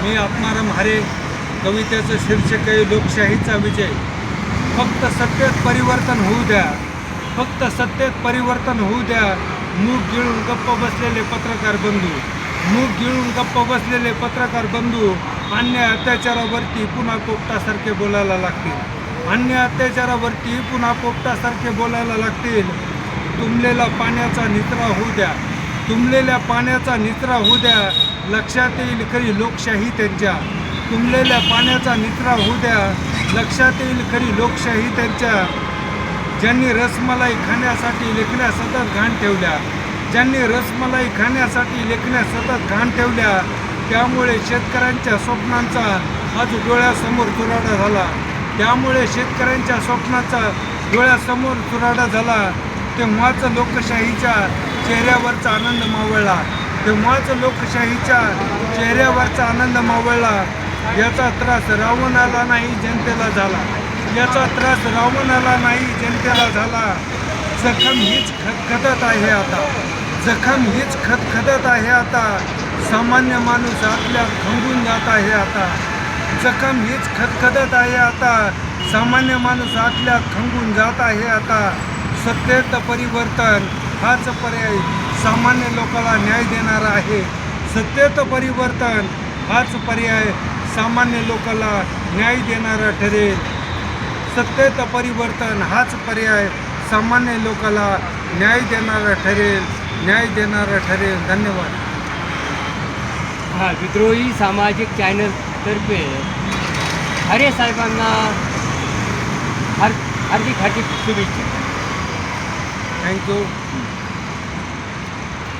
मी आत्माराम हरे. कवितेचं शीर्षक आहे लोकशाहीचा विजय. फक्त सत्तेत परिवर्तन होऊ द्या, फक्त सत्तेत परिवर्तन होऊ द्या. मूग गिळून गप्प बसलेले पत्रकार बंधू, मूग गिळून गप्प बसलेले पत्रकार बंधू अन्याय अत्याचारावरती पुन्हा पोपटासारखे बोलायला लागतील. अन्याय अत्याचारावरती पुन्हा पोपटासारखे बोलायला लागतील. तुंबलेला पाण्याचा निचरा होऊ द्या, तुंबलेल्या पाण्याचा निचरा होऊ द्या. लक्षात येईल खरी लोकशाही त्यांच्या. तुंबलेल्या पाण्याचा निचरा होऊ द्या. लक्षात येईल खरी लोकशाही त्यांच्या. ज्यांनी रसमलाई खाण्यासाठी लेखण्या सतत घाण ठेवल्या, ज्यांनी रसमलाई खाण्यासाठी लेखण्या सतत घाण ठेवल्या, त्यामुळे शेतकऱ्यांच्या स्वप्नांचा आज डोळ्यासमोर चुराडा झाला. त्यामुळे शेतकऱ्यांच्या स्वप्नाचा डोळ्यासमोर चुराडा झाला. तेव्हाच लोकशाहीच्या चेहऱ्यावरचा आनंद मावळला, तेव्हाच लोकशाहीच्या चेहऱ्यावरचा आनंद मावळला. याचा त्रास रावणाला नाही जनतेला झाला, याचा त्रास रावणाला नाही जनतेला झाला. जखम हीच खदखदत आहे आता, जखम हीच खदखदत आहे आता. सामान्य माणूस आतल्या खंगून जात आहे आता, जखम हीच खदखदत आहे आता. सामान्य माणूस आतल्या खंगून जात आहे आता. सत्तेत परिवर्तन हाच पर्याय सामान्य लोकांना न्याय देणारा आहे. सत्तेत परिवर्तन हाच पर्याय सामान्य लोकांना न्याय देणारा ठरेल. सत्तेत परिवर्तन हाच पर्याय सामान्य लोकांना न्याय देणारा ठरेल, न्याय देणारा ठरेल. धन्यवाद. विद्रोही सामाजिक चॅनलतर्फे हरे साहेबांना हार्दिक शुभेच्छा. थँक्यू.